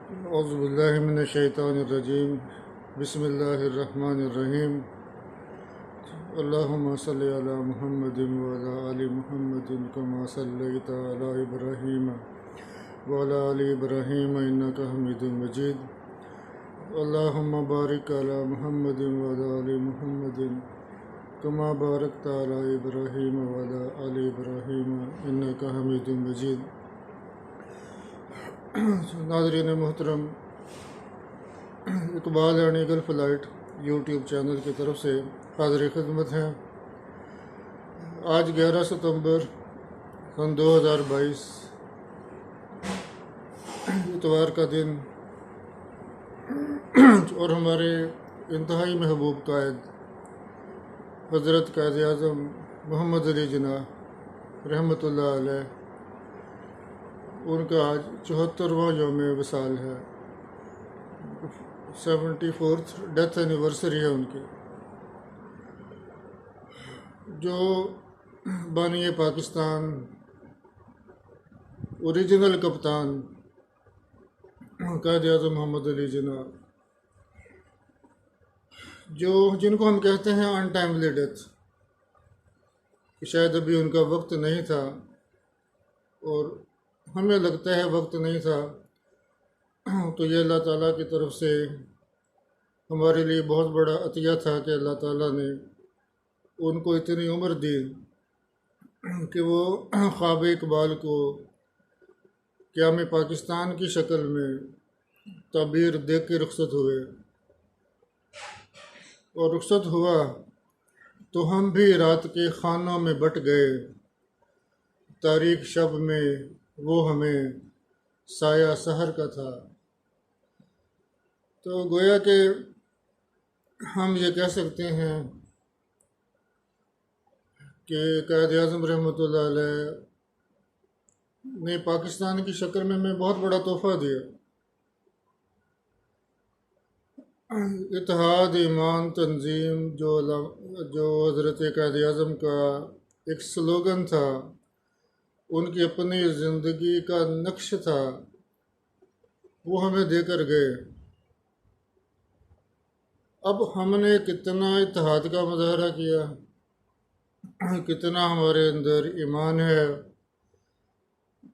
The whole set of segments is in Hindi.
औज़ुबिल्लाहिमिनश्शैतानिर्रजीम बिस्मिल्लाहिर्रहमानिर्रहीम अल्लाहुम्मा सल्लि अला मुहम्मदिन व अला आलि मुहम्मदिन कमा सल्लैता अला इब्राहीम व अला आलि इब्राहीम इन्नका हमीदुम मजीद अल्लाहुम्मा बारिक अला मुहम्मदिन व अला आलि मुहम्मदिन कमा बारकता अला इब्राहीम व अला आलि इब्राहीम इन्नका हमीदुम मजीद। नाज़रीन मोहतरम, Iqbal and eagle flight YouTube channel की तरफ से हाज़िर खिदमत हैं। आज 11 सितंबर सन 2022 इतवार का दिन और हमारे इंतहाई महबूब कायद हज़रत कायद आज़म मोहम्मद अली जिन्ना रहमतुल्लाह अलैह, उनका आज 74वां यौम विसाल है। 74th डेथ एनिवर्सरी है उनकी। जो बानी पाकिस्तान ओरिजिनल कप्तान कायद आज़म मोहम्मद अली जिन्ना, जिनको हम कहते हैं अनटाइमली डेथ, कि शायद अभी उनका वक्त नहीं था, और हमें लगता है वक्त नहीं था, तो ये अल्लाह ताला की तरफ से हमारे लिए बहुत बड़ा अतिया था कि अल्लाह ताला ने उनको इतनी उम्र दी कि वो ख्वाब इकबाल को क़याम पाकिस्तान की शक्ल में ताबीर देख के रुखसत हुए। और रुखसत हुआ तो हम भी रात के खानों में बट गए, तारीख शब में वो हमें साया सहर का था। तो गोया कि हम ये कह सकते हैं कि कायद आज़म रहमतुल्लाह अलैह ने पाकिस्तान की शक्ल में हमें बहुत बड़ा तोहफ़ा दिया। इत्तेहाद, ईमान, तंजीम, जो हज़रत कायद आज़म का एक स्लोगन था, उनकी अपनी ज़िंदगी का नक्श था, वो हमें देकर गए। अब हमने कितना इत्तेहाद का मुज़ाहरा किया, कितना हमारे अंदर ईमान है,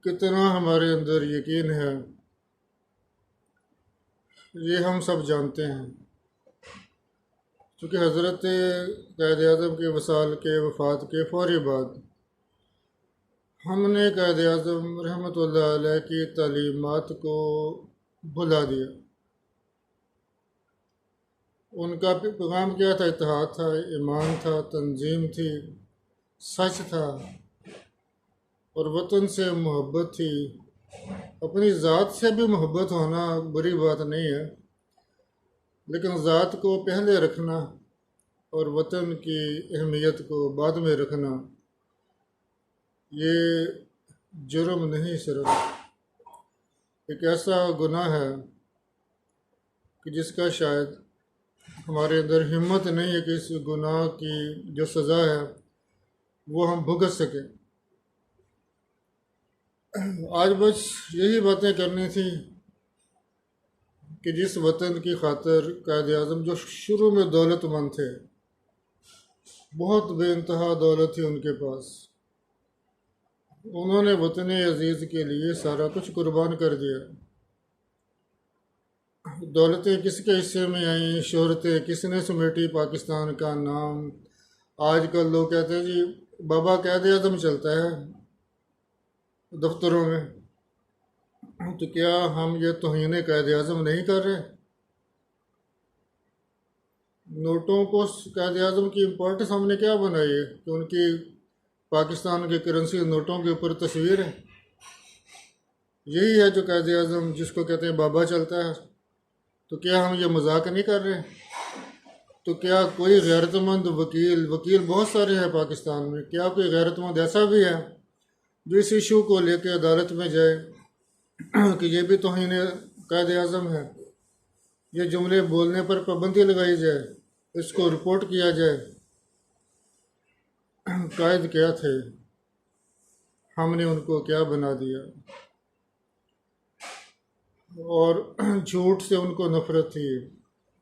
कितना हमारे अंदर यकीन है, ये हम सब जानते हैं। क्योंकि हज़रत कायद आज़म के वसाल के वफ़ात के फ़ौरी बाद हमने कायद आज़म रहमतुल्लाह अलैह की तालीमात को भुला दिया। उनका पैगाम क्या था? इत्तेहाद था, ईमान था, तंजीम थी, सच था, और वतन से मोहब्बत थी। अपनी ज़ात से भी मोहब्बत होना बुरी बात नहीं है, लेकिन ज़ात को पहले रखना और वतन की अहमियत को बाद में रखना, ये जुर्म नहीं, सिर्फ एक ऐसा गुनाह है कि जिसका शायद हमारे अंदर हिम्मत नहीं है कि इस गुनाह की जो सज़ा है वो हम भुगत सकें। आज बस यही बातें करनी थी कि जिस वतन की खातिर कायद आज़म, जो शुरू में दौलतमंद थे, बहुत बेइंतहा दौलत थी उनके पास, उन्होंने वतन अज़ीज़ के लिए सारा कुछ कुर्बान कर दिया। दौलतें किसके हिस्से में आई, शोहरतें किसने समेटी, पाकिस्तान का नाम। आजकल लोग कहते हैं जी बाबा कायद आज़म चलता है दफ्तरों में, तो क्या हम ये तौहीन कायद आज़म नहीं कर रहे? नोटों को कायद आज़म की इम्पोर्टेंस हमने क्या बनाई है कि उनकी पाकिस्तान की करेंसी नोटों के ऊपर तस्वीर है। यही है जो कायद आज़म जिसको कहते हैं बाबा चलता है। तो क्या हम ये मजाक नहीं कर रहे? तो क्या कोई गैरतमंद वकील बहुत सारे हैं पाकिस्तान में, क्या कोई गैरतमंद ऐसा भी है जो इस इशू को लेकर अदालत में जाए कि ये भी तौहीन कायद आज़म है, ये जुमले बोलने पर पाबंदी लगाई जाए, इसको रिपोर्ट किया जाए? कायद क्या थे, हमने उनको क्या बना दिया? और झूठ से उनको नफरत थी।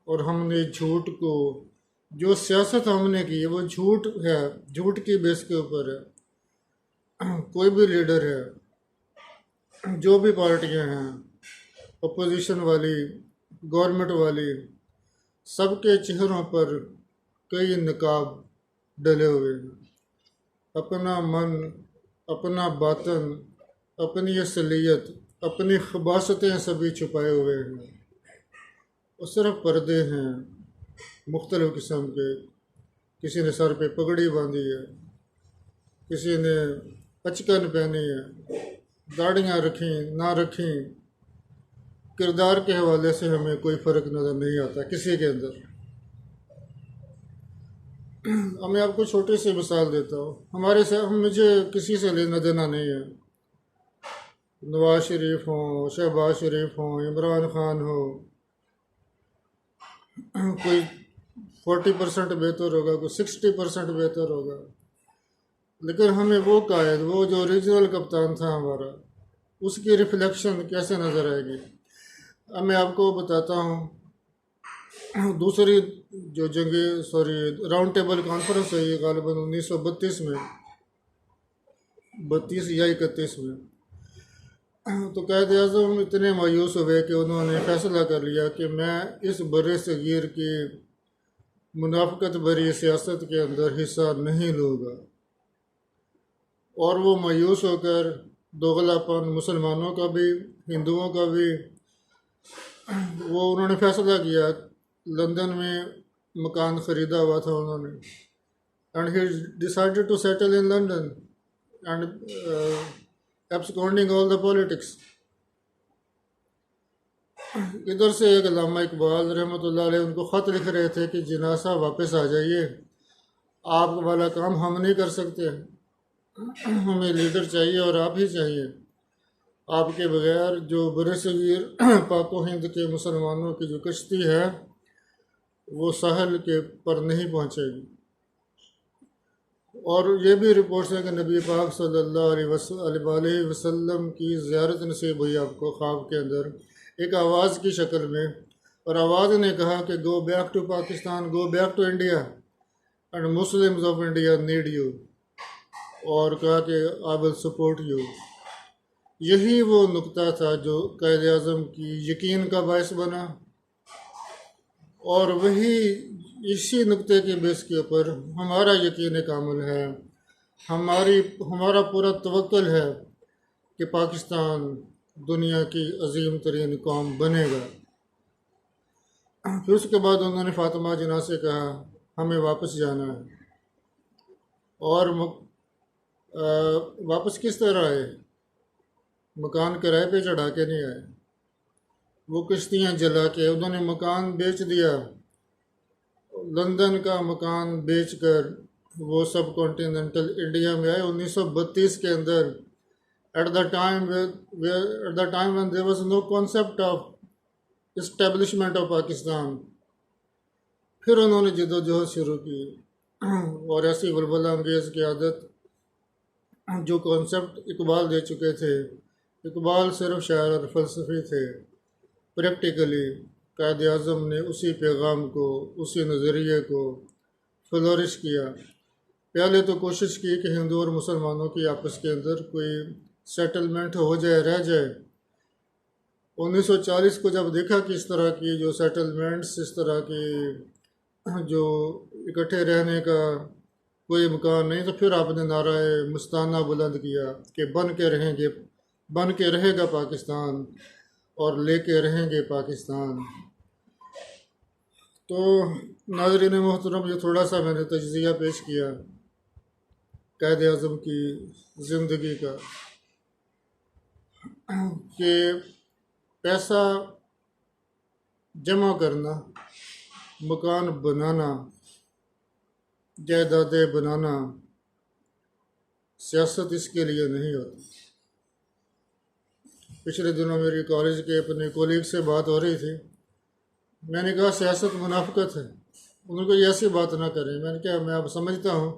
और हमने झूठ को, जो सियासत हमने की है वो झूठ है, झूठ की बेस के ऊपर है। कोई भी लीडर है, जो भी पार्टियां हैं, अपोजिशन वाली, गवर्नमेंट वाली, सबके चेहरों पर कई नकाब डले हुए हैं। अपना मन, अपना बातन, अपनी असलियत, अपनी खबासतें सभी छुपाए हुए हैं। और सिर्फ पर्दे हैं मुख्तलिफ़ किस्म के। किसी ने सर पे पगड़ी बांधी है, किसी ने पचकन पहनी है, दाढ़ियाँ रखी ना रखी, किरदार के हवाले से हमें कोई फ़र्क नज़र नहीं आता किसी के अंदर। अब मैं आपको छोटी सी मिसाल देता हूँ। हमारे से मुझे किसी से लेना देना नहीं है। नवाज शरीफ हो, शहबाज शरीफ हो, इमरान खान हो, कोई 40% बेहतर होगा, कोई 60% बेहतर होगा, लेकिन हमें वो कायद, वो जो रीजनल कप्तान था हमारा, उसकी रिफ्लेक्शन कैसे नज़र आएगी। अब मैं आपको बताता हूँ। दूसरी जो राउंड टेबल कॉन्फ्रेंस है, ये गालिबन 1932 में, 32 या 31 में, तो कायद आज़म इतने मायूस हुए कि उन्होंने फ़ैसला कर लिया कि मैं इस बड़े सगीर की मुनाफ़क़त भरी सियासत के अंदर हिस्सा नहीं लूँगा। और वो मायूस होकर दोगलापन मुसलमानों का भी, हिंदुओं का भी, वो उन्होंने फ़ैसला किया। लंदन में मकान ख़रीदा हुआ था उन्होंने, and he decided to settle in London and absconding all the politics। इधर से एक अल्लामा इकबाल रहमतुल्लाह अलैह उनको ख़त लिख रहे थे कि जिन्ना साहब वापस आ जाइए, आप वाला काम हम नहीं कर सकते, हमें लीडर चाहिए और आप ही चाहिए। आपके बगैर जो बरसगीर पाको हिंद के मुसलमानों की जो कश्ती है वो साहल के पर नहीं पहुँचेगी। और ये भी रिपोर्ट्स है कि नबी पाक सल्लल्लाहु अलैहि वसल्लम की ज़ियारत नसीब हुई आपको ख्वाब के अंदर, एक आवाज़ की शक्ल में। और आवाज़ ने कहा कि go back to Pakistan, go back to India, and Muslims of India need you. और कहा कि आई विल सपोर्ट यू। यही वो नुक्ता था जो कायद आज़म की यकीन का बायस बना। और वही इसी नुक्ते के बेस के ऊपर हमारा यकीन कामिल है, हमारा पूरा तवक्कुल है कि पाकिस्तान दुनिया की अजीम तरीन कौम बनेगा। फिर उसके बाद उन्होंने फ़ातिमा जिन्ना से कहा हमें वापस जाना है। और वापस किस तरह आए? मकान किराए पे चढ़ा के नहीं आए, वो किश्तियाँ जला के उन्होंने मकान बेच दिया। लंदन का मकान बेचकर वो सब कॉन्टिनेंटल इंडिया में आए 1932 के अंदर। At the time when there was no concept of establishment of Pakistan. फिर उन्होंने जदोजहद शुरू की और ऐसी वलवला अंगेज़ की आदत, जो कॉन्सेप्ट इकबाल दे चुके थे। इकबाल सिर्फ शायर और फ़लसफ़ी थे, प्रैक्टिकली कायद आज़म ने उसी पैगाम को, उसी नज़रिए को फ्लोरिश किया। पहले तो कोशिश की कि हिंदू और मुसलमानों की आपस के अंदर कोई सेटलमेंट हो जाए, रह जाए। 1940 को जब देखा कि इस तरह की जो सेटलमेंट्स, इस तरह की जो इकट्ठे रहने का कोई इम्कान नहीं, तो फिर आपने नाराए मस्ताना बुलंद किया कि बन के रहेगा पाकिस्तान और लेके रहेंगे पाकिस्तान। तो नाज़रीन मोहतरम, ये थोड़ा सा मैंने तज्ज़िया पेश किया कायद आज़म की ज़िंदगी का, कि पैसा जमा करना, मकान बनाना, जायदादें बनाना, सियासत इसके लिए नहीं होती। पिछले दिनों मेरी कॉलेज के अपने कोलीग से बात हो रही थी। मैंने कहा सियासत मुनाफ़क़त है। उन्होंने कहा ऐसी बात ना करें। मैंने कहा मैं अब समझता हूँ,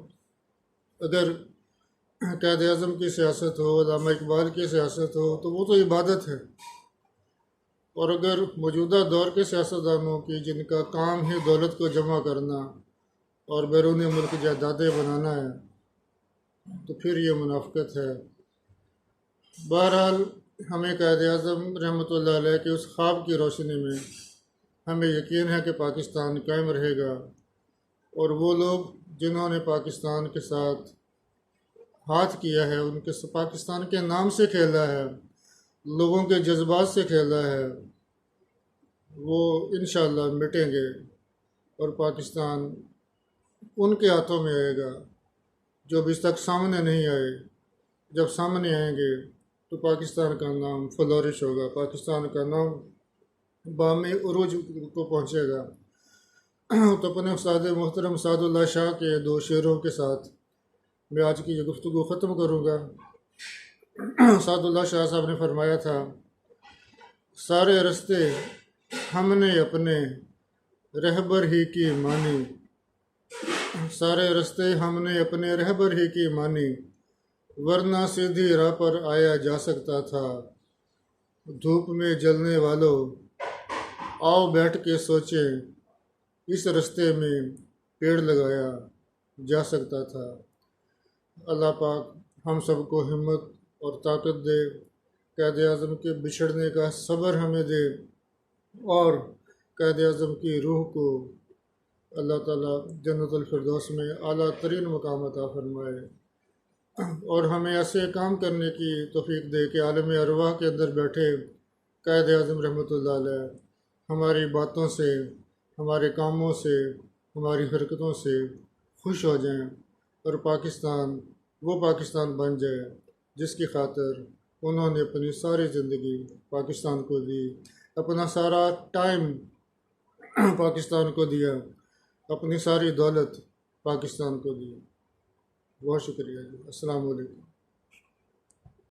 अगर कायद आज़म की सियासत हो, अल्लामा इकबाल की सियासत हो, तो वो तो इबादत है। और अगर मौजूदा दौर के सियासतदानों की जिनका काम है दौलत को जमा करना और बैरून मुल्क जायदादें बनाना है, तो फिर ये मुनाफिकत है। बहरहाल हमें कायद-ए-आज़म रहमतुल्लाह अलैह के उस ख्वाब की रोशनी में हमें यकीन है कि पाकिस्तान कायम रहेगा, और वो लोग जिन्होंने पाकिस्तान के साथ हाथ किया है, उनके पाकिस्तान के नाम से खेला है, लोगों के जज्बात से खेला है, वो इंशाअल्लाह मिटेंगे और पाकिस्तान उनके हाथों में आएगा जो अभी तक सामने नहीं आए। जब सामने आएंगे तो पाकिस्तान का नाम फ्लोरिश होगा, पाकिस्तान का नाम बामे उरूज को पहुँचेगा। तो अपने उस्ताद मोहतरम सादुल्लाह शाह के दो शेरों के साथ मैं आज की ये गुफ्तगू ख़त्म करूँगा। सादुल्लाह शाह साहब ने फरमाया था, सारे रास्ते हमने अपने रहबर ही की मानी, सारे रास्ते हमने अपने रहबर ही की मानी, वरना सीधी राह पर आया जा सकता था। धूप में जलने वालों आओ बैठ के सोचें, इस रास्ते में पेड़ लगाया जा सकता था। अल्लाह पाक हम सबको हिम्मत और ताकत दे, कायद-ए-आज़म के बिछड़ने का सब्र हमें दे, और कायद-ए-आज़म की रूह को अल्लाह ताला जन्नतुल फिरदौस में आला तरीन मकाम अता फरमाए, और हमें ऐसे काम करने की तौफीक दे कि आलम अरवाह के अंदर बैठे कायद-ए-आज़म रहमतुल्लाह अलैह हमारी बातों से, हमारे कामों से, हमारी हरकतों से खुश हो जाएं, और पाकिस्तान वो पाकिस्तान बन जाए जिसकी खातिर उन्होंने अपनी सारी ज़िंदगी पाकिस्तान को दी, अपना सारा टाइम पाकिस्तान को दिया, अपनी सारी दौलत पाकिस्तान को दी। बहुत शुक्रिया जी। अस्सलाम वालेकुम।